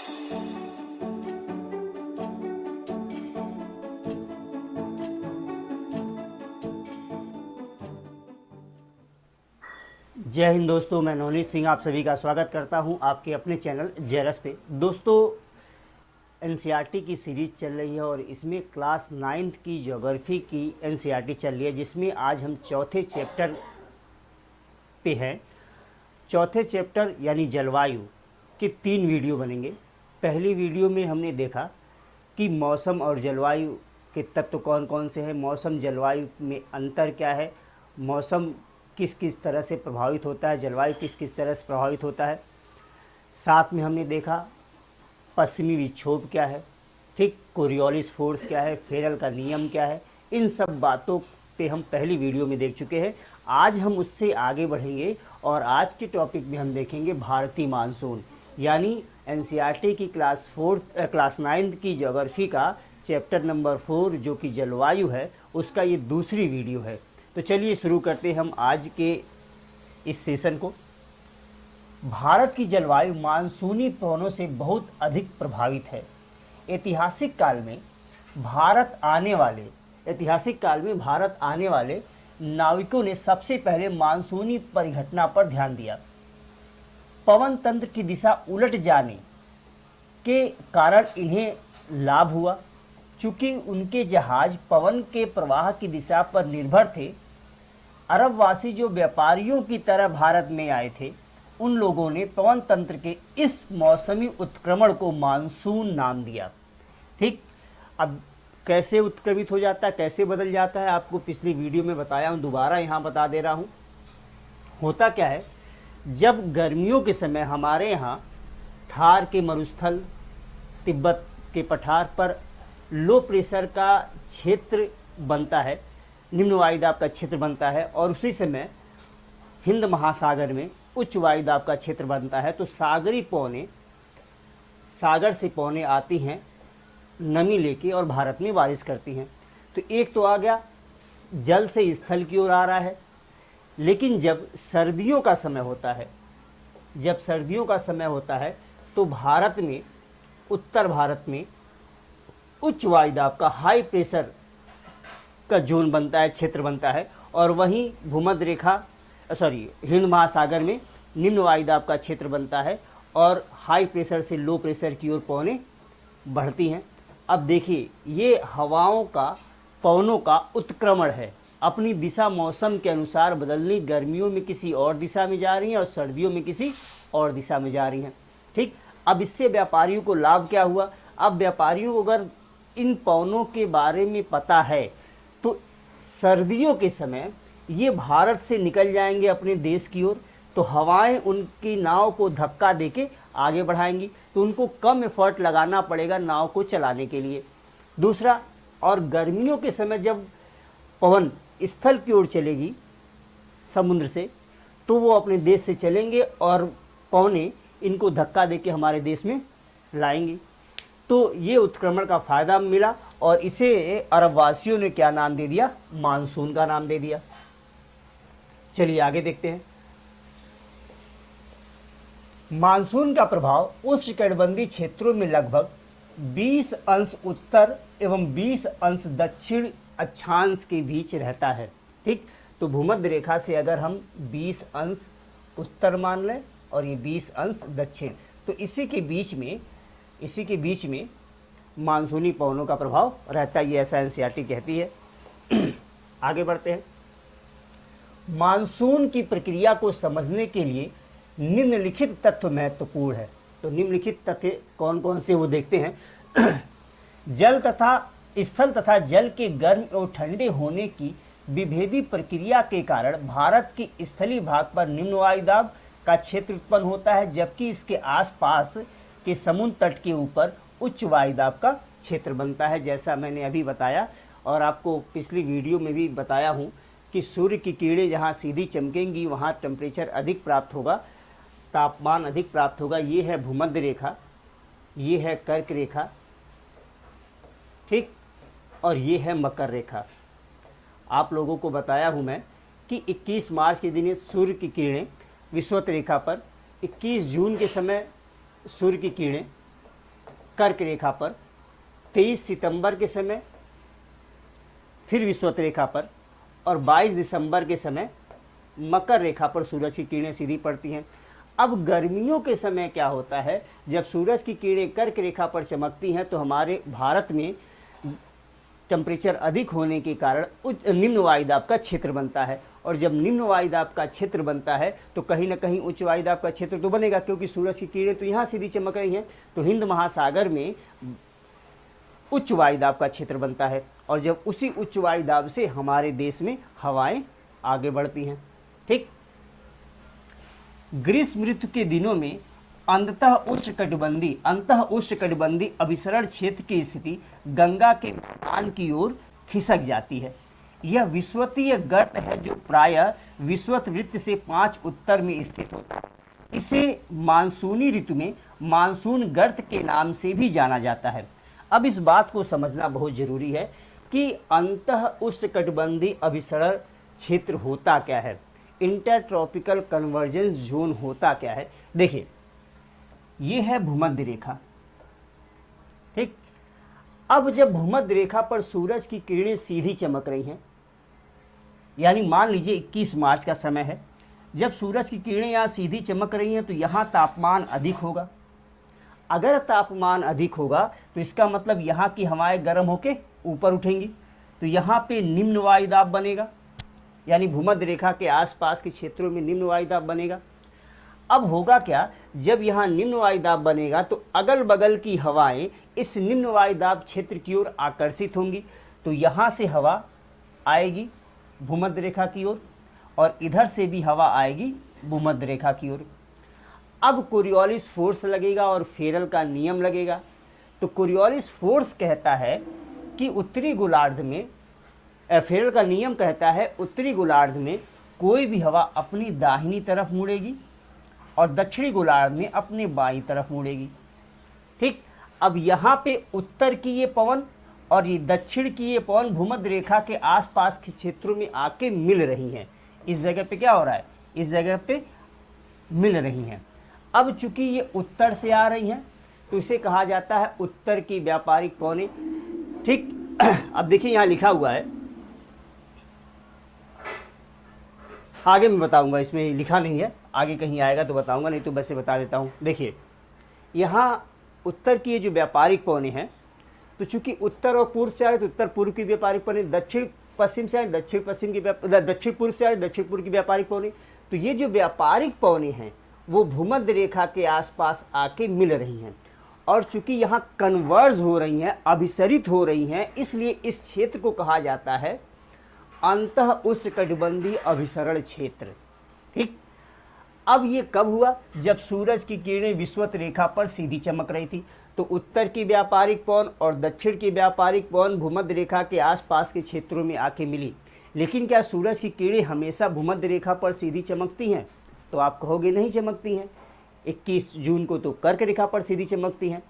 जय हिंद दोस्तों, मैं नवनीत सिंह आप सभी का स्वागत करता हूं आपके अपने चैनल जेरस पे। दोस्तों, एनसीईआरटी की सीरीज़ चल रही है और इसमें क्लास 9th की ज्योग्राफी की एनसीईआरटी चल रही है, जिसमें आज हम चौथे चैप्टर पे हैं। चौथे चैप्टर यानी जलवायु के 3 वीडियो बनेंगे। पहली वीडियो में हमने देखा कि मौसम और जलवायु के तत्व कौन कौन से हैं, मौसम जलवायु में अंतर क्या है, मौसम किस किस तरह से प्रभावित होता है, जलवायु किस किस तरह से प्रभावित होता है। साथ में हमने देखा पश्चिमी विक्षोभ क्या है, ठीक, कोरियोलिस फोर्स क्या है, फेरल का नियम क्या है। इन सब बातों पे हम पहली वीडियो में देख चुके हैं। आज हम उससे आगे बढ़ेंगे और आज के टॉपिक में हम देखेंगे भारतीय मानसून, यानी एनसीईआरटी की क्लास 9th की ज्योग्राफी का चैप्टर नंबर 4 जो कि जलवायु है, उसका ये दूसरी वीडियो है। तो चलिए शुरू करते हैं हम आज के इस सेशन को। भारत की जलवायु मानसूनी पवनों से बहुत अधिक प्रभावित है। ऐतिहासिक काल में भारत आने वाले नाविकों ने सबसे पहले मानसूनी परिघटना पर ध्यान दिया। पवन तंत्र की दिशा उलट जाने के कारण इन्हें लाभ हुआ। चूंकि उनके जहाज पवन के प्रवाह की दिशा पर निर्भर थे, अरबवासी जो व्यापारियों की तरह भारत में आए थे, उन लोगों ने पवन तंत्र के इस मौसमी उत्क्रमण को मानसून नाम दिया। ठीक, अब कैसे उत्क्रमित हो जाता है, कैसे बदल जाता है, आपको पिछली वीडियो में बताया हूँ, दोबारा यहाँ बता दे रहा हूँ। होता क्या है, जब गर्मियों के समय हमारे यहाँ थार के मरुस्थल, तिब्बत के पठार पर लो प्रेशर का क्षेत्र बनता है, निम्न वायुदाब का क्षेत्र बनता है, और उसी समय हिंद महासागर में उच्च वायुदाब का क्षेत्र बनता है। तो सागरी पवनें, सागर से पवनें आती हैं नमी लेके और भारत में बारिश करती हैं। तो एक तो आ गया, जल से स्थल की ओर आ रहा है। लेकिन जब सर्दियों का समय होता है तो भारत में, उत्तर भारत में उच्च वायुदाब का हाई प्रेशर का जोन बनता है, क्षेत्र बनता है, और वहीं हिंद महासागर में निम्न वायुदाब का क्षेत्र बनता है और हाई प्रेशर से लो प्रेशर की ओर पवनें बढ़ती हैं। अब देखिए, ये पवनों का उत्क्रमण है। अपनी दिशा मौसम के अनुसार बदलनी, गर्मियों में किसी और दिशा में जा रही हैं और सर्दियों में किसी और दिशा में जा रही हैं। ठीक, अब इससे व्यापारियों को लाभ क्या हुआ? अब व्यापारियों को अगर इन पवनों के बारे में पता है तो सर्दियों के समय ये भारत से निकल जाएंगे अपने देश की ओर, तो हवाएं उनकी नाव को धक्का देके आगे बढ़ाएंगी, तो उनको कम एफर्ट लगाना पड़ेगा नाव को चलाने के लिए। दूसरा, और गर्मियों के समय जब पवन स्थल की ओर चलेगी समुद्र से, तो वो अपने देश से चलेंगे और पवनें इनको धक्का देके हमारे देश में लाएंगी। तो ये उत्क्रमण का फायदा मिला और इसे अरबवासियों ने क्या नाम दे दिया? मानसून का नाम दे दिया। चलिए आगे देखते हैं। मानसून का प्रभाव उष्णकटिबंधीय क्षेत्रों में लगभग 20 अंश उत्तर एवं 20 अंश दक्षिण अक्षांश के बीच रहता है। ठीक, तो भूमध्य रेखा से अगर हम 20 अंश उत्तर मान लें और ये 20 अंश दक्षिण, तो इसी के बीच में मानसूनी पवनों का प्रभाव रहता है। ये ऐसा एनसीईआरटी कहती है। आगे बढ़ते हैं। मानसून की प्रक्रिया को समझने के लिए निम्नलिखित तथ्य महत्वपूर्ण है। तो निम्नलिखित तथ्य कौन कौन से, वो देखते हैं। स्थल तथा जल के गर्म और ठंडे होने की विभेदी प्रक्रिया के कारण भारत के स्थलीय भाग पर निम्न वायुदाब का क्षेत्र उत्पन्न होता है, जबकि इसके आसपास के समुद्र तट के ऊपर उच्च वायुदाब का क्षेत्र बनता है। जैसा मैंने अभी बताया और आपको पिछली वीडियो में भी बताया हूँ कि सूर्य की किरणें जहाँ सीधी चमकेंगी वहाँ टेम्परेचर अधिक प्राप्त होगा, तापमान अधिक प्राप्त होगा। ये है भूमध्य रेखा, ये है कर्क रेखा, ठीक, और ये है मकर रेखा। आप लोगों को बताया हूँ मैं कि 21 मार्च के दिन सूर्य की किरणें विषुवत रेखा पर, 21 जून के समय सूर्य की किरणें कर्क रेखा पर 23 सितंबर के समय, फिर विषुवत रेखा पर, और 22 दिसंबर के समय मकर रेखा पर सूरज की किरणें सीधी पड़ती हैं। अब गर्मियों के समय क्या होता है, जब सूरज की किरणें कर्क रेखा पर चमकती हैं तो हमारे भारत में टेम्परेचर अधिक होने के कारण निम्न वायुदाब का क्षेत्र बनता है, और जब निम्न वायुदाब का क्षेत्र बनता है तो कहीं ना कहीं उच्च वायुदाब का क्षेत्र तो बनेगा, क्योंकि सूरज की किरणें तो यहाँ सीधी चमक रही हैं, तो हिंद महासागर में उच्च वायुदाब का क्षेत्र बनता है, और जब उसी उच्च वायुदाब से हमारे देश में हवाएं आगे बढ़ती हैं। ठीक, ग्रीष्म ऋतु के दिनों में अंतः उष्णकटिबंधीय अभिसरण क्षेत्र की स्थिति गंगा के मैदान की ओर खिसक जाती है। यह विषुवतीय गर्त है जो प्रायः विषुवत वृत्त से 5 उत्तर में स्थित होता है। इसे मानसूनी ऋतु में मानसून गर्त के नाम से भी जाना जाता है। अब इस बात को समझना बहुत जरूरी है कि अंतः उष्णकटिबंधीय अभिसरण क्षेत्र होता क्या है, इंटरट्रॉपिकल कन्वर्जेंस जोन होता क्या है। देखिए, ये है भूमध्य रेखा। ठीक, अब जब भूमध्य रेखा पर सूरज की किरणें सीधी चमक रही हैं, यानी मान लीजिए 21 मार्च का समय है, जब सूरज की किरणें यहाँ सीधी चमक रही हैं तो यहाँ तापमान अधिक होगा। अगर तापमान अधिक होगा तो इसका मतलब यहाँ की हवाएं गर्म होके ऊपर उठेंगी, तो यहाँ पे निम्न वायुदाब बनेगा, यानी भूमध्य रेखा के आसपास के क्षेत्रों में निम्न वायुदाब बनेगा। अब होगा क्या, जब यहाँ निम्न वायुदाब बनेगा तो अगल बगल की हवाएं इस निम्न वायुदाब क्षेत्र की ओर आकर्षित होंगी, तो यहाँ से हवा आएगी भूमध्य रेखा की ओर, और इधर से भी हवा आएगी भूमध्य रेखा की ओर। अब कोरियोलिस फोर्स लगेगा और फेरल का नियम लगेगा। तो कोरियोलिस फोर्स कहता है कि उत्तरी गोलार्ध में, फेरल का नियम कहता है उत्तरी गोलार्ध में कोई भी हवा अपनी दाहिनी तरफ मुड़ेगी और दक्षिणी गोलार्ध में अपने बाईं तरफ मुड़ेगी। ठीक, अब यहाँ पे उत्तर की ये पवन और ये दक्षिण की ये पवन भूमध्य रेखा के आसपास के क्षेत्रों में आके मिल रही हैं। इस जगह पे क्या हो रहा है, इस जगह पे मिल रही हैं। अब चूंकि ये उत्तर से आ रही हैं तो इसे कहा जाता है उत्तर की व्यापारिक पवनें। ठीक, अब देखिए यहाँ लिखा हुआ है, आगे मैं बताऊंगा, इसमें लिखा नहीं है, आगे कहीं आएगा तो बताऊंगा, नहीं तो वैसे बता देता हूँ। देखिए, यहाँ उत्तर की ये जो व्यापारिक पवनें हैं, तो चूंकि उत्तर और पूर्व से आए तो उत्तर पूर्व की व्यापारिक पवनें, दक्षिण पश्चिम से आए दक्षिण पश्चिम की, दक्षिण पूर्व से आए दक्षिण पूर्व की व्यापारिक पवनें, तो ये जो व्यापारिक पवनें हैं वो भूमध्य रेखा के आसपास आके मिल रही हैं, और चूंकि यहाँ कन्वर्ज हो रही हैं, अभिसरित हो रही हैं, इसलिए इस क्षेत्र को कहा जाता है अंतः उष्णकटिबंधीय अभिसरण क्षेत्र। ठीक, अब ये कब हुआ, जब सूरज की किरणें विषुवत रेखा पर सीधी चमक रही थी, तो उत्तर की व्यापारिक पवन और दक्षिण की व्यापारिक पवन भूमध्य रेखा के आसपास के क्षेत्रों में आके मिली। लेकिन क्या सूरज की किरणें हमेशा भूमध्य रेखा पर सीधी चमकती हैं? तो आप कहोगे नहीं चमकती हैं। 21 जून को तो कर्क रेखा पर सीधी चमकती हैं।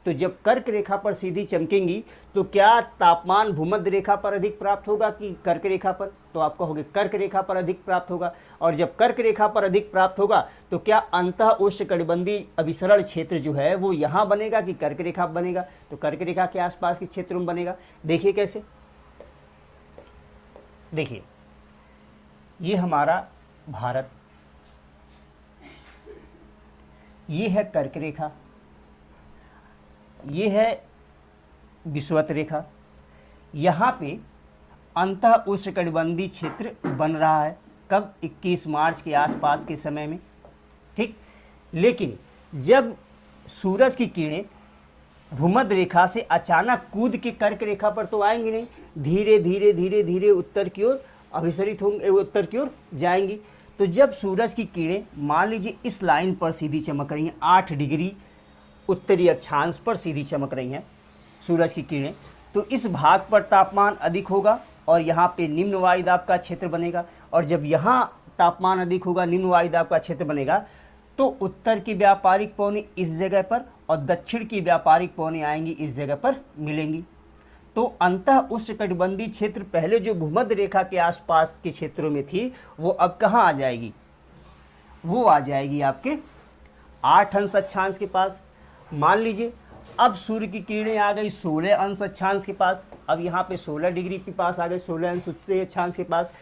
तो जब कर्क रेखा पर सीधी चमकेंगी तो क्या तापमान भूमध्य रेखा पर अधिक प्राप्त होगा कि कर्क रेखा पर? तो आप कहोगे कर्क रेखा पर अधिक प्राप्त होगा। और जब कर्क रेखा पर अधिक प्राप्त होगा तो क्या अंतः उष्णकटिबंधीय अभिसरण क्षेत्र जो है वो यहाँ बनेगा कि कर्क रेखा बनेगा? तो कर्क रेखा के आसपास के क्षेत्र में बनेगा। देखिए कैसे, देखिए ये हमारा भारत, ये है कर्क रेखा, ये है विषुवत रेखा। यहाँ पे अंतः उष्णकटिबंधीय क्षेत्र बन रहा है। कब? 21 मार्च के आसपास के समय में। ठीक, लेकिन जब सूरज की किरणें भूमध्य रेखा से अचानक कूद के कर्क रेखा पर तो आएंगी नहीं, धीरे धीरे धीरे धीरे उत्तर की ओर अभिसरित होंगे, उत्तर की ओर जाएंगी। तो जब सूरज की किरणें मान लीजिए इस लाइन पर सीधी चमक रही हैं, 8 डिग्री उत्तरी अक्षांश पर सीधी चमक रही हैं सूरज की किरणें, तो इस भाग पर तापमान अधिक होगा और यहाँ पे निम्न वायुदाब का क्षेत्र बनेगा। और जब यहाँ तापमान अधिक होगा, निम्न वायुदाब का क्षेत्र बनेगा, तो उत्तर की व्यापारिक पवनें इस जगह पर और दक्षिण की व्यापारिक पवनें आएंगी इस जगह पर मिलेंगी। तो अंतः उष्णकटिबंधीय क्षेत्र पहले जो भूमध्य रेखा के आसपास के क्षेत्रों में थी वो अब कहाँ आ जाएगी? वो आ जाएगी आपके 8 अंश अक्षांश के पास। मान लीजिए अब सूर्य की किरणें आ गई 16 अंश अक्षांश के पास। अब यहाँ पे 16 डिग्री के पास आ गए, 16 अंश उत्तरी अक्षांश के पास।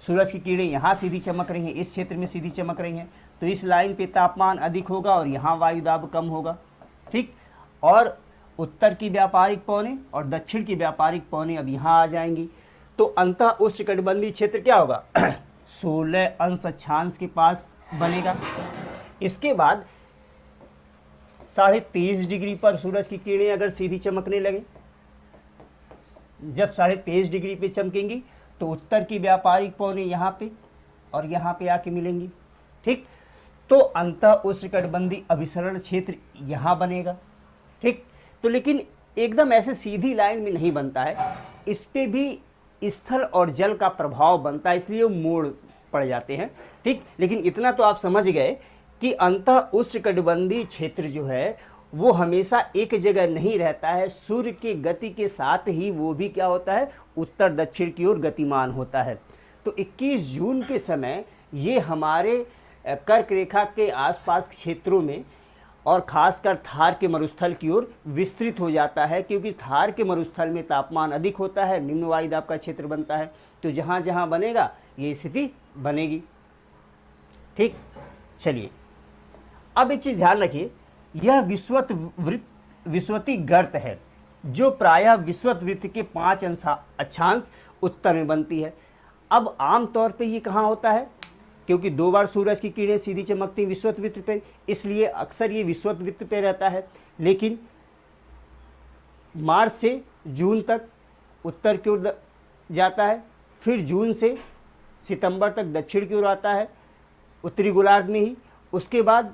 सूरज की किरणें यहाँ सीधी चमक रही हैं, इस क्षेत्र में सीधी चमक रही हैं, तो इस लाइन पे तापमान अधिक होगा और यहाँ वायु दाब कम होगा। ठीक, और उत्तर की व्यापारिक पौने और दक्षिण की व्यापारिक पौने अब यहाँ आ जाएंगी, तो अंतः उष्णकटिबंधीय क्षेत्र क्या होगा 16 अंश अक्षांश के पास बनेगा। इसके बाद 23.5 डिग्री पर सूरज की किरणें अगर सीधी चमकने लगे, जब 23.5 डिग्री पे चमकेंगी तो उत्तर की व्यापारिक पौने यहाँ पे और यहाँ पे आके मिलेंगी। ठीक, तो अंतः उष्णकटिबंधीय अभिसरण क्षेत्र यहाँ बनेगा। ठीक, तो लेकिन एकदम ऐसे सीधी लाइन में नहीं बनता है, इस पे भी स्थल और जल का प्रभाव बनता है, इसलिए वो मोड़ पड़ जाते हैं। ठीक, लेकिन इतना तो आप समझ गए कि अंतः उष्णकटिबंधीय क्षेत्र जो है वो हमेशा एक जगह नहीं रहता है, सूर्य की गति के साथ ही वो भी क्या होता है, उत्तर दक्षिण की ओर गतिमान होता है। तो 21 जून के समय ये हमारे कर्क रेखा के आसपास क्षेत्रों में और खासकर थार के मरुस्थल की ओर विस्तृत हो जाता है, क्योंकि थार के मरुस्थल में तापमान अधिक होता है, निम्न वायु दाब का क्षेत्र बनता है, तो जहाँ जहाँ बनेगा ये स्थिति बनेगी। ठीक, चलिए अब एक चीज़ ध्यान रखिए, यह विषुवती गर्त है जो प्रायः विषुवत वृत्त के 5 अक्षांश उत्तर में बनती है। अब आम तौर पे ये कहाँ होता है, क्योंकि 2 बार सूरज की किरणें सीधी चमकती हैं विषुवत वृत्त पे, इसलिए अक्सर ये विषुवत वृत्त पे रहता है। लेकिन मार्च से जून तक उत्तर की ओर जाता है, फिर जून से सितंबर तक दक्षिण की ओर आता है उत्तरी गोलार्ध में ही, उसके बाद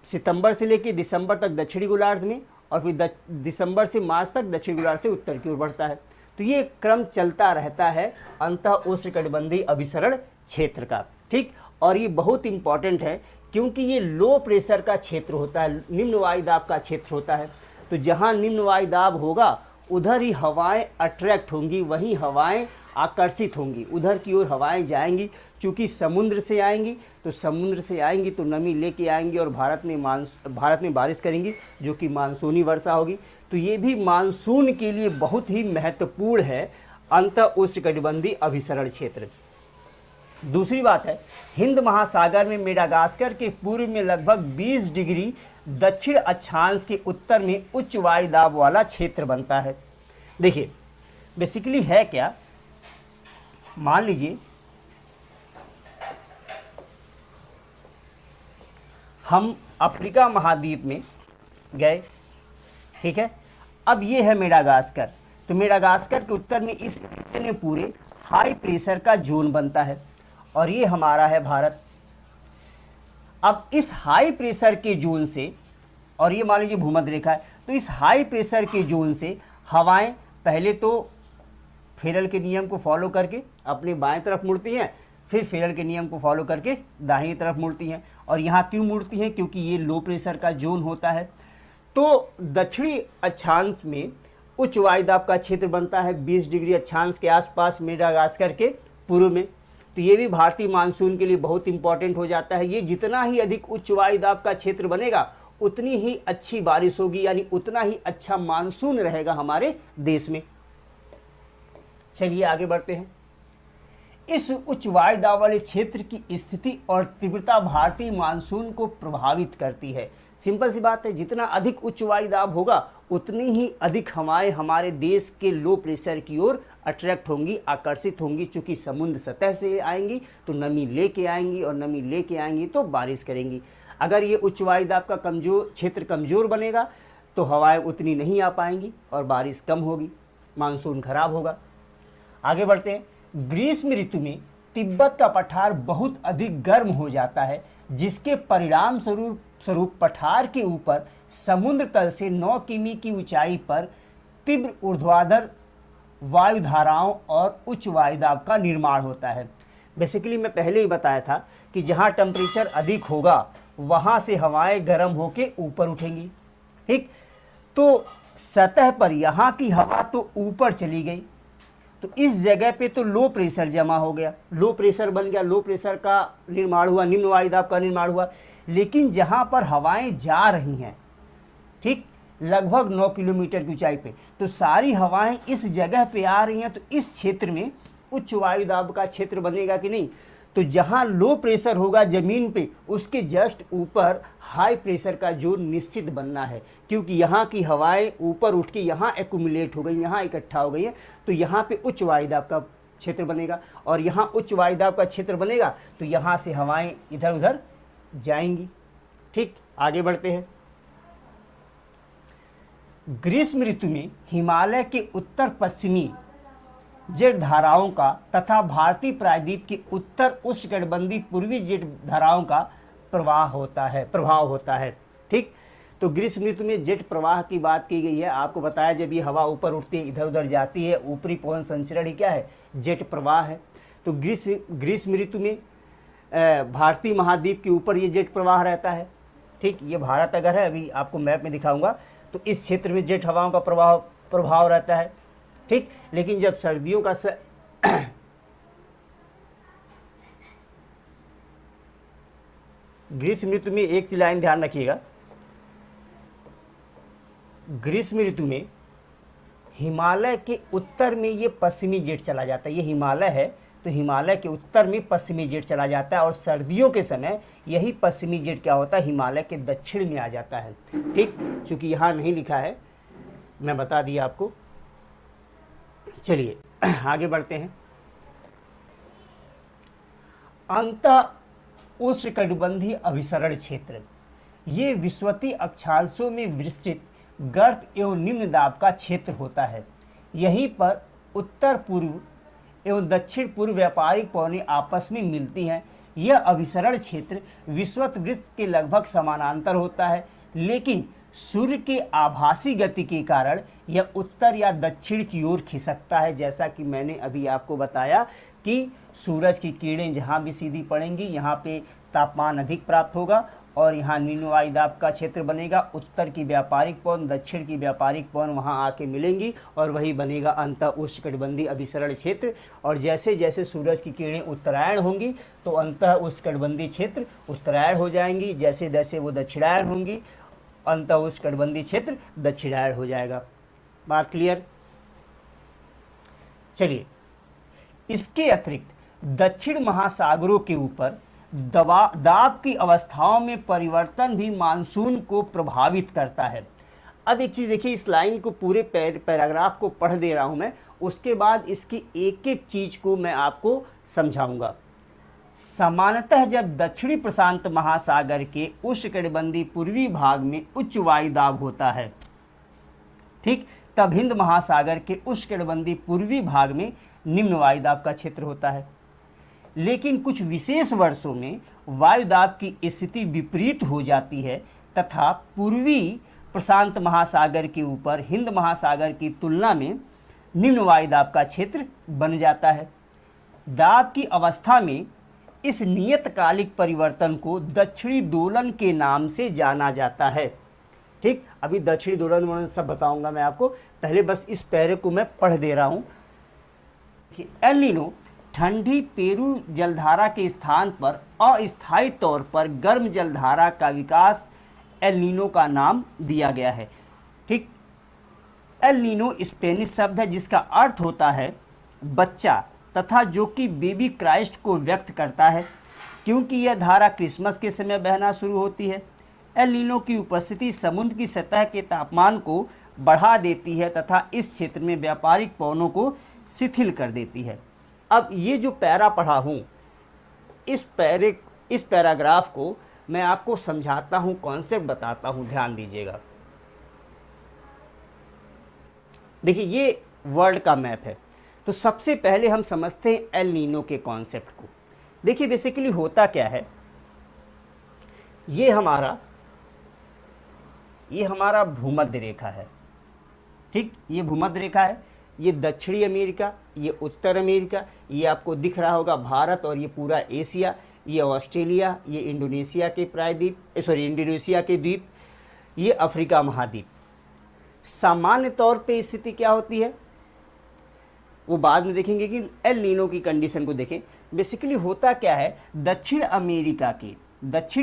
सितंबर से लेकर दिसंबर तक दक्षिणी गोलार्ध में, और फिर दिसंबर से मार्च तक दक्षिणी गोलार्ध से उत्तर की ओर बढ़ता है। तो ये क्रम चलता रहता है अंतः उष्णकटिबंधीय अभिसरण क्षेत्र का। ठीक, और ये बहुत इंपॉर्टेंट है क्योंकि ये लो प्रेशर का क्षेत्र होता है, निम्न वायु दाब का क्षेत्र होता है। तो जहाँ निम्न वायु दाब होगा उधर ही हवाएं अट्रैक्ट होंगी, वहीं हवाएं आकर्षित होंगी, उधर की ओर हवाएं जाएंगी। चूँकि समुद्र से आएंगी, तो समुद्र से आएंगी तो नमी लेके आएंगी और भारत में बारिश करेंगी, जो कि मानसूनी वर्षा होगी। तो ये भी मानसून के लिए बहुत ही महत्वपूर्ण है अंतः उष्णकटिबंधीय अभिसरण क्षेत्र। दूसरी बात है, हिंद महासागर में मेडागास्कर के पूर्व में लगभग 20 डिग्री दक्षिण अक्षांश के उत्तर में उच्च वायु दाब वाला क्षेत्र बनता है। देखिए बेसिकली है क्या, मान लीजिए हम अफ्रीका महाद्वीप में गए, ठीक है, अब ये है मेडागास्कर, तो मेडागास्कर के उत्तर में इस रीजन में पूरे हाई प्रेशर का जोन बनता है और ये हमारा है भारत। अब इस हाई प्रेशर के जोन से, और ये मान लीजिए भूमध्य रेखा है, तो इस हाई प्रेशर के जोन से हवाएं पहले तो फेरल के नियम को फॉलो करके अपने बाएं तरफ मुड़ती हैं, फिर फेरल के नियम को फॉलो करके दाहिनी तरफ मुड़ती हैं। और यहाँ क्यों मुड़ती हैं, क्योंकि ये लो प्रेशर का जोन होता है। तो दक्षिणी अक्षांश में उच्च वायु दाब का क्षेत्र बनता है 20 डिग्री अक्षांश के आसपास मेडागास्कर के पूर्व में। तो ये भी भारतीय मानसून के लिए बहुत इंपॉर्टेंट हो जाता है। ये जितना ही अधिक उच्च वायु दाब का क्षेत्र बनेगा उतनी ही अच्छी बारिश होगी, यानी उतना ही अच्छा मानसून रहेगा हमारे देश में। चलिए आगे बढ़ते हैं। इस उच्च वायु दाब वाले क्षेत्र की स्थिति और तीव्रता भारतीय मानसून को प्रभावित करती है। सिंपल सी बात है, जितना अधिक उच्च वायु दाब होगा उतनी ही अधिक हवाएं हमारे देश के लो प्रेशर की ओर अट्रैक्ट होंगी, आकर्षित होंगी। चूंकि समुद्र सतह से आएंगी तो नमी लेके आएंगी, और नमी लेके आएंगी तो बारिश करेंगी। अगर ये उच्च वायु दाब का क्षेत्र कमज़ोर बनेगा तो हवाएं उतनी नहीं आ पाएंगी और बारिश कम होगी, मानसून खराब होगा। आगे बढ़ते हैं। ग्रीष्म ऋतु में तिब्बत का पठार बहुत अधिक गर्म हो जाता है, जिसके परिणाम स्वरूप पठार के ऊपर समुद्र तल से 9 किमी की ऊंचाई पर तीव्र ऊर्ध्वाधर वायु धाराओं और उच्च वायु दाब का निर्माण होता है। बेसिकली मैं पहले ही बताया था कि जहाँ टेम्परेचर अधिक होगा वहाँ से हवाएं गर्म होके ऊपर उठेंगी। ठीक, तो सतह पर यहाँ की हवा तो ऊपर चली गई, तो इस जगह पे तो लो प्रेशर जमा हो गया, लो प्रेशर बन गया, लो प्रेशर का निर्माण हुआ, निम्न वायु दाब का निर्माण हुआ। लेकिन जहाँ पर हवाएं जा रही हैं, ठीक, लगभग 9 किलोमीटर की ऊंचाई पे। तो सारी हवाएं इस जगह पे आ रही हैं, तो इस क्षेत्र में उच्च वायु दाब का क्षेत्र बनेगा कि नहीं। तो जहां लो प्रेशर होगा जमीन पे, उसके जस्ट ऊपर हाई प्रेशर का जोन निश्चित बनना है, क्योंकि यहाँ की हवाएं ऊपर उठ के यहाँ एक्यूमुलेट हो गई, यहाँ इकट्ठा हो गई है। तो यहाँ पे उच्च वायु दाब का क्षेत्र बनेगा, और यहाँ उच्च वायु दाब का क्षेत्र बनेगा तो यहाँ से हवाएं इधर उधर जाएंगी। ठीक, आगे बढ़ते हैं। ग्रीष्म ऋतु में हिमालय के उत्तर पश्चिमी जेट धाराओं का तथा भारतीय प्रायद्वीप के उत्तर उष्णकटिबंधीय पूर्वी जेट धाराओं का प्रभाव होता है। ठीक, तो ग्रीष्म ऋतु में जेट प्रवाह की बात की गई है। आपको बताया जब ये हवा ऊपर उठती है इधर उधर जाती है, ऊपरी पवन संचरण ही क्या है, जेट प्रवाह है। तो ग्रीष्म ऋतु में भारतीय महाद्वीप के ऊपर ये जेट प्रवाह रहता है। ठीक, ये भारत अगर है, अभी आपको मैप में दिखाऊंगा, तो इस क्षेत्र में जेट हवाओं का प्रभाव रहता है। ठीक, लेकिन जब सर्दियों का ग्रीष्म ऋतु में एक लाइन ध्यान रखिएगा, ग्रीष्म ऋतु में हिमालय के उत्तर में ये पश्चिमी जेट चला जाता है। ये हिमालय है तो हिमालय के उत्तर में पश्चिमी जेट चला जाता है, और सर्दियों के समय यही पश्चिमी जेट क्या होता है, हिमालय के दक्षिण में आ जाता है। ठीक, चूंकि यहाँ नहीं लिखा है, मैं बता दिया आपको। चलिए आगे बढ़ते हैं। अंतः उष्णकटिबंधीय अभिसरण क्षेत्र, ये विषुवतीय अक्षांशों में विस्तृत गर्त एवं निम्न दाब का क्षेत्र होता है। यहीं पर उत्तर पूर्व एवं दक्षिण पूर्व व्यापारिक पवनें आपस में मिलती हैं। यह अभिसरण क्षेत्र विषुवत वृत्त के लगभग समानांतर होता है, लेकिन सूर्य के आभासी गति के कारण यह उत्तर या दक्षिण की ओर खिसकता है। जैसा कि मैंने अभी आपको बताया कि सूरज की किरणें जहाँ भी सीधी पड़ेंगी यहाँ पे तापमान अधिक प्राप्त होगा, और यहाँ निम्न वायु दाब का क्षेत्र बनेगा। उत्तर की व्यापारिक पवन, दक्षिण की व्यापारिक पवन वहाँ आके मिलेंगी, और वही बनेगा अंतः उष्णकटिबंधीय अभिसरण क्षेत्र। और जैसे जैसे सूरज की किरणें उत्तरायण होंगी तो अंतः उष्णकटिबंधीय क्षेत्र उत्तरायण हो जाएंगी, जैसे जैसे वो दक्षिणायन होंगी अंतः उष्णकटिबंधीय क्षेत्र दक्षिणायन हो जाएगा। बात क्लियर। चलिए, इसके अतिरिक्त दक्षिण महासागरों के ऊपर दाब की अवस्थाओं में परिवर्तन भी मानसून को प्रभावित करता है। अब एक चीज़ देखिए, इस लाइन को पूरे पैराग्राफ को पढ़ दे रहा हूं मैं, उसके बाद इसकी एक एक चीज को मैं आपको समझाऊंगा। सामान्यतः जब दक्षिणी प्रशांत महासागर के उष्णकटिबंधीय पूर्वी भाग में उच्च वायु दाब होता है, ठीक, तब हिंद महासागर के उष्णकटिबंधीय पूर्वी भाग में निम्न वायु दाब का क्षेत्र होता है। लेकिन कुछ विशेष वर्षों में वायु दाब की स्थिति विपरीत हो जाती है तथा पूर्वी प्रशांत महासागर के ऊपर हिंद महासागर की तुलना में निम्न वायु दाब का क्षेत्र बन जाता है। दाब की अवस्था में इस नियतकालिक परिवर्तन को दक्षिणी दोलन के नाम से जाना जाता है। ठीक, अभी दक्षिणी दोलन सब बताऊंगा मैं आपको, पहले बस इस पैरे को मैं पढ़ दे रहा हूं कि एल नीनो ठंडी पेरू जलधारा के स्थान पर अस्थायी तौर पर गर्म जलधारा का विकास एल नीनो का नाम दिया गया है। ठीक, एल नीनो स्पेनिश शब्द है जिसका अर्थ होता है बच्चा तथा जो कि बेबी क्राइस्ट को व्यक्त करता है, क्योंकि यह धारा क्रिसमस के समय बहना शुरू होती है। एल नीनो की उपस्थिति समुद्र की सतह के तापमान को बढ़ा देती है तथा इस क्षेत्र में व्यापारिक पवनों को शिथिल कर देती है। अब ये जो पैरा पढ़ा हूँ, इस पैराग्राफ को मैं आपको समझाता हूँ, कॉन्सेप्ट बताता हूँ, ध्यान दीजिएगा। देखिए, ये वर्ल्ड का मैप है, तो सबसे पहले हम समझते हैं एल नीनो के कॉन्सेप्ट को। देखिए, बेसिकली होता क्या है, ये हमारा भूमध्य रेखा है। ठीक, ये भूमध्य रेखा है, ये दक्षिणी अमेरिका, ये उत्तर अमेरिका, ये आपको दिख रहा होगा भारत, और ये पूरा एशिया, ये ऑस्ट्रेलिया, ये इंडोनेशिया के इंडोनेशिया के द्वीप, ये अफ्रीका महाद्वीप। सामान्य तौर पे स्थिति क्या होती है वो बाद में देखेंगे कि एल नीनो की कंडीशन को देखें। बेसिकली होता क्या है, दक्षिण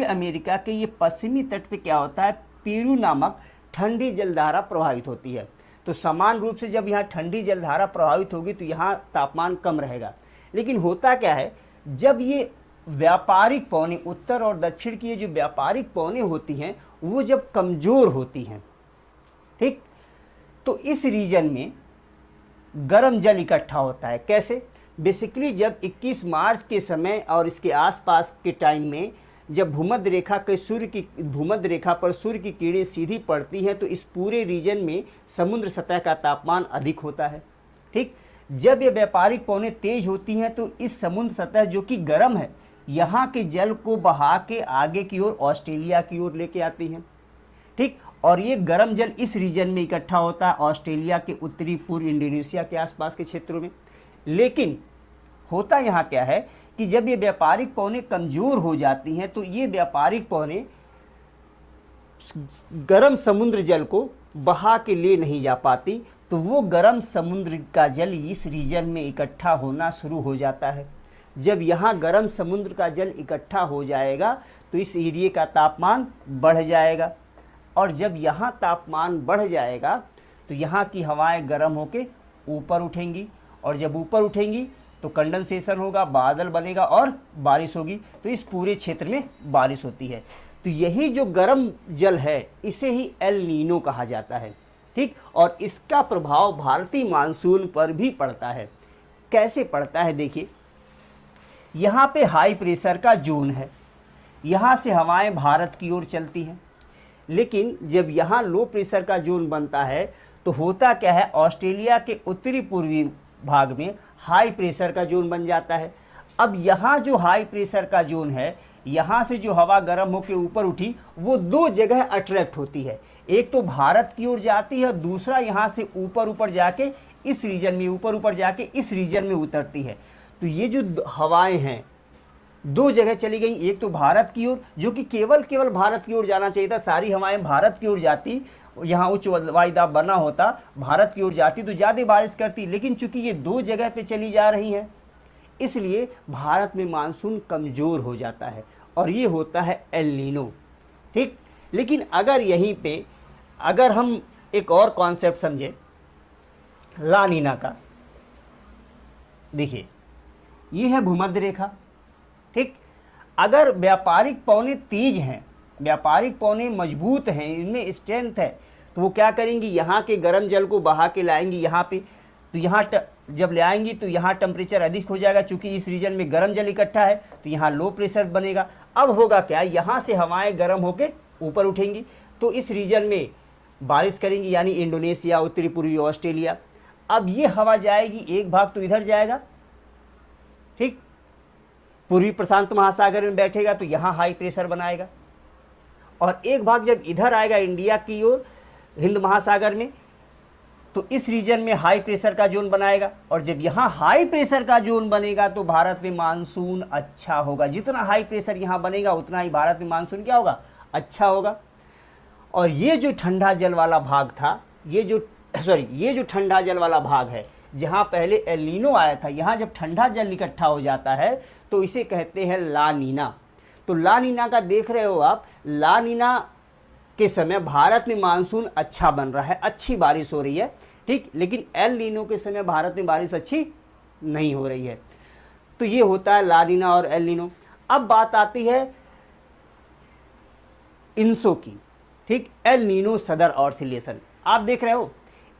अमेरिका के ये पश्चिमी तट पे क्या होता है, पेरू नामक ठंडी जलधारा प्रभावित होती है। तो समान रूप से जब यहाँ ठंडी जलधारा प्रभावित होगी तो यहाँ तापमान कम रहेगा। लेकिन होता क्या है, जब ये व्यापारिक पौने, उत्तर और दक्षिण की ये जो व्यापारिक पौने होती हैं वो जब कमज़ोर होती हैं, ठीक, तो इस रीजन में गर्म जल इकट्ठा होता है। कैसे? बेसिकली जब 21 मार्च के समय और इसके आसपास के टाइम में जब भूमध्य रेखा पर सूर्य की किरणें सीधी पड़ती हैं तो इस पूरे रीजन में समुद्र सतह का तापमान अधिक होता है, ठीक। जब ये व्यापारिक पौने तेज होती हैं तो इस समुद्र सतह जो कि गर्म है, यहाँ के जल को बहा के आगे की ओर ऑस्ट्रेलिया की ओर लेके आती हैं, ठीक। और ये गर्म जल इस रीजन में इकट्ठा होता है ऑस्ट्रेलिया के उत्तरी पूर्व इंडोनेशिया के आसपास के क्षेत्रों में। लेकिन होता यहाँ क्या है कि जब ये व्यापारिक पौने कमज़ोर हो जाती हैं तो ये व्यापारिक पौने गर्म समुद्र जल को बहा के ले नहीं जा पाती, तो वो गर्म समुद्र का जल इस रीजन में इकट्ठा होना शुरू हो जाता है। जब यहाँ गर्म समुद्र का जल इकट्ठा हो जाएगा तो इस एरिया का तापमान बढ़ जाएगा, और जब यहाँ तापमान बढ़ जाएगा तो यहाँ की हवाएं गर्म होके ऊपर उठेंगी, और जब ऊपर उठेंगी तो कंडेंसेशन होगा, बादल बनेगा और बारिश होगी। तो इस पूरे क्षेत्र में बारिश होती है। तो यही जो गर्म जल है इसे ही एल नीनो कहा जाता है, ठीक। और इसका प्रभाव भारतीय मानसून पर भी पड़ता है। कैसे पड़ता है देखिए, यहाँ पे हाई प्रेशर का जोन है, यहाँ से हवाएं भारत की ओर चलती हैं। लेकिन जब यहाँ लो प्रेशर का जोन बनता है तो होता क्या है, ऑस्ट्रेलिया के उत्तरी पूर्वी भाग में हाई प्रेशर का जोन बन जाता है। अब यहाँ जो हाई प्रेशर का जोन है, यहाँ से जो हवा गर्म होकर ऊपर उठी वो दो जगह अट्रैक्ट होती है, एक तो भारत की ओर जाती है, दूसरा यहाँ से ऊपर जाके इस रीजन में इस रीजन में उतरती है। तो ये जो हवाएं हैं दो जगह चली गई, एक तो भारत की ओर, जो कि केवल भारत की ओर जाना चाहिए था, सारी हवाएं भारत की ओर जाती, यहाँ उच्च वायुदाब बना होता, भारत की ओर जाती तो ज़्यादा बारिश करती। लेकिन चूंकि ये दो जगह पे चली जा रही हैं इसलिए भारत में मानसून कमज़ोर हो जाता है, और ये होता है एल नीनो, ठीक। लेकिन अगर यहीं पे अगर हम एक और कॉन्सेप्ट समझे ला नीना का, देखिए ये है भूमध्य रेखा, ठीक। अगर व्यापारिक पौने तेज हैं, व्यापारिक पौने मजबूत हैं, इनमें स्ट्रेंथ है, तो वो क्या करेंगी, यहाँ के गर्म जल को बहा के लाएंगी यहाँ पे। तो यहाँ जब ले आएंगी तो यहाँ टेम्परेचर अधिक हो जाएगा, चूंकि इस रीजन में गर्म जल इकट्ठा है तो यहाँ लो प्रेशर बनेगा। अब होगा क्या, यहाँ से हवाएं गर्म होकर ऊपर उठेंगी तो इस रीजन में बारिश करेंगी, यानी इंडोनेशिया, उत्तरी पूर्वी ऑस्ट्रेलिया। अब ये हवा जाएगी, एक भाग तो इधर जाएगा, ठीक, पूर्वी प्रशांत महासागर में बैठेगा तो यहाँ हाई प्रेशर बनाएगा, और एक भाग जब इधर आएगा इंडिया की ओर हिंद महासागर में तो इस रीजन में हाई प्रेशर का जोन बनाएगा, और जब यहाँ हाई प्रेशर का जोन बनेगा तो भारत में मानसून अच्छा होगा। जितना हाई प्रेशर यहाँ बनेगा उतना ही भारत में मानसून क्या होगा, अच्छा होगा। और ये जो ठंडा जल वाला भाग था, ये जो ठंडा जल वाला भाग है जहाँ पहले एल नीनो आया था, यहाँ जब ठंडा जल इकट्ठा हो जाता है तो इसे कहते हैं ला नीना। तो ला नीना का देख रहे हो आप, ला नीना के समय भारत में मानसून अच्छा बन रहा है, अच्छी बारिश हो रही है, ठीक। लेकिन एल नीनो के समय भारत में बारिश अच्छी नहीं हो रही है। तो ये होता है ला नीना और एल नीनो। अब बात आती है इंसो की, ठीक, एल नीनो सदर ऑसिलेशन। आप देख रहे हो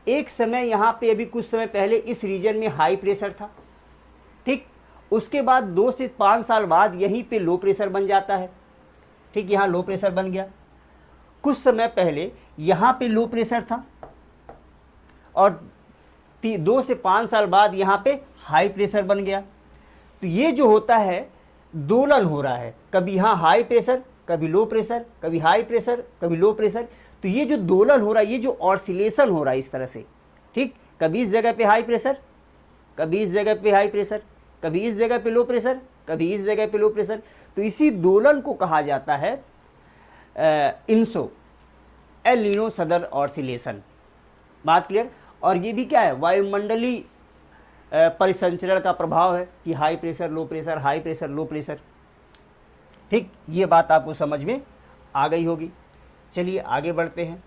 एक समय यहाँ पे अभी कुछ समय पहले इस रीजन में हाई प्रेशर था, ठीक। उसके बाद 2 से 5 साल बाद यहीं पे लो प्रेशर बन जाता है, ठीक, यहाँ लो प्रेशर बन गया। कुछ समय पहले यहाँ पे लो प्रेशर था और 2 से 5 साल बाद यहाँ पे हाई प्रेशर बन गया। तो ये जो होता है दोलन हो रहा है, कभी यहाँ हाई प्रेशर, कभी लो प्रेशर, कभी हाई प्रेशर, कभी लो प्रेशर। तो ये जो दोलन हो रहा है, ये जो ऑसिलेशन हो रहा है इस तरह से, ठीक, कभी इस जगह पे हाई प्रेशर, कभी इस जगह पे हाई प्रेशर, कभी इस जगह पे लो प्रेशर, कभी इस जगह पे लो प्रेशर। तो इसी दोलन को कहा जाता है इंसो, एल नीनो सदर ऑसिलेशन। बात क्लियर। और ये भी क्या है, वायुमंडलीय परिसंचरण का प्रभाव है कि high pressure low pressure, high pressure low pressure, ठीक। ये बात आपको समझ में आ गई होगी। चलिए आगे बढ़ते हैं।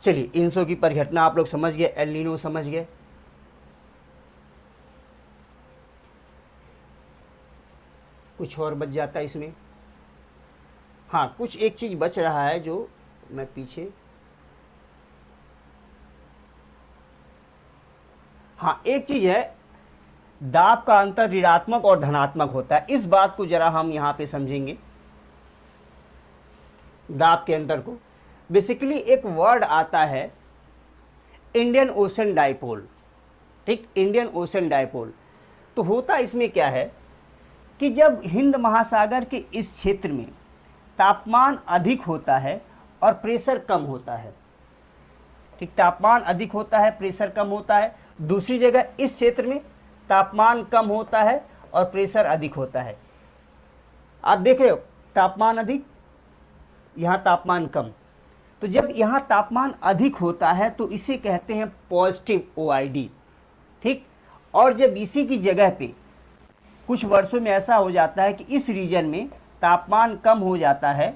चलिए इंसो की परिघटना आप लोग समझ गए, एल नीनो समझ गए। कुछ और बच जाता है इसमें? हाँ, कुछ एक चीज बच रहा है जो मैं पीछे, हाँ एक चीज है, दाब का अंतर ऋणात्मक और धनात्मक होता है। इस बात को जरा हम यहां पे समझेंगे, दाब के अंतर को। बेसिकली एक वर्ड आता है इंडियन ओशन डाइपोल, ठीक, इंडियन ओशन डाइपोल। तो होता इसमें क्या है कि जब हिंद महासागर के इस क्षेत्र में तापमान अधिक होता है और प्रेशर कम होता है, ठीक, तापमान अधिक होता है, प्रेशर कम होता है। दूसरी जगह इस क्षेत्र में तापमान कम होता है और प्रेशर अधिक होता है। आप देख रहे हो, तापमान अधिक, यहां तापमान कम। तो जब यहां तापमान अधिक होता है तो इसे कहते हैं पॉजिटिव ओआईडी, ठीक। और जब इसी की जगह पे कुछ वर्षों में ऐसा हो जाता है कि इस रीजन में तापमान कम हो जाता है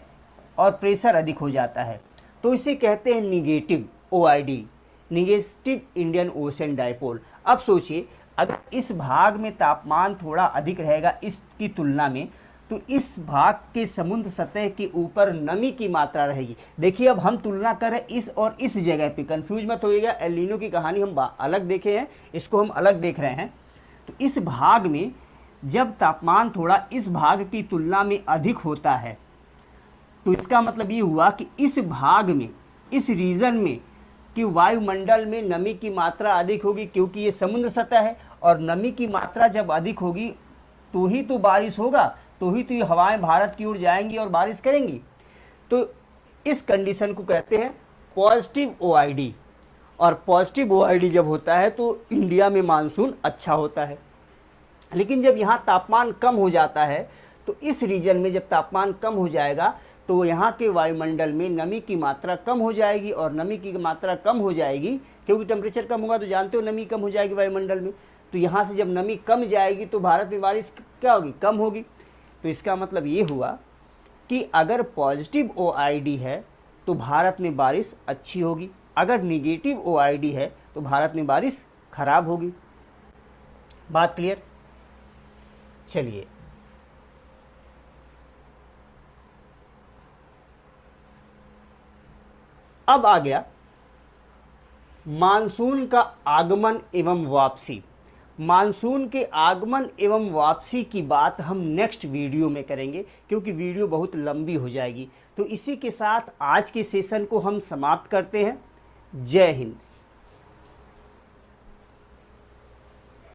और प्रेशर अधिक हो जाता है, तो इसे कहते हैं negative IOD, negative Indian Ocean dipole. अब सोचिए, अगर इस भाग में तापमान थोड़ा अधिक रहेगा इसकी तुलना में, तो इस भाग के समुद्र सतह के ऊपर नमी की मात्रा रहेगी। देखिए अब हम तुलना करें इस और इस जगह पे, कंफ्यूज मत होइएगा, एल नीनो की कहानी हम अलग देखे हैं, इसको हम अलग देख रहे हैं। तो इस भाग में जब तापमान थोड़ा इस भाग की तुलना में अधिक होता है, तो इसका मतलब ये हुआ कि इस भाग में, इस रीजन में कि वायुमंडल में नमी की मात्रा अधिक होगी, क्योंकि ये समुद्र सतह है और नमी की मात्रा जब अधिक होगी तो ही तो बारिश होगा, तो ही तो ये हवाएं भारत की ओर जाएंगी और बारिश करेंगी। तो इस कंडीशन को कहते हैं पॉजिटिव ओआईडी। और पॉजिटिव ओआईडी जब होता है तो इंडिया में मानसून अच्छा होता है। लेकिन जब यहाँ तापमान कम हो जाता है, तो इस रीजन में जब तापमान कम हो जाएगा तो यहाँ के वायुमंडल में नमी की मात्रा कम हो जाएगी, और नमी की मात्रा कम हो जाएगी क्योंकि टेम्परेचर कम होगा, तो जानते हो नमी कम हो जाएगी वायुमंडल में। तो यहाँ से जब नमी कम जाएगी तो भारत में बारिश क्या होगी, कम होगी। तो इसका मतलब ये हुआ कि अगर पॉजिटिव ओआईडी है तो भारत में बारिश अच्छी होगी, अगर निगेटिव ओआईडी है तो भारत में बारिश खराब होगी। बात क्लियर? चलिए अब आ गया मानसून का आगमन एवं वापसी। मानसून के आगमन एवं वापसी की बात हम नेक्स्ट वीडियो में करेंगे, क्योंकि वीडियो बहुत लंबी हो जाएगी। तो इसी के साथ आज के सेशन को हम समाप्त करते हैं। जय हिंद।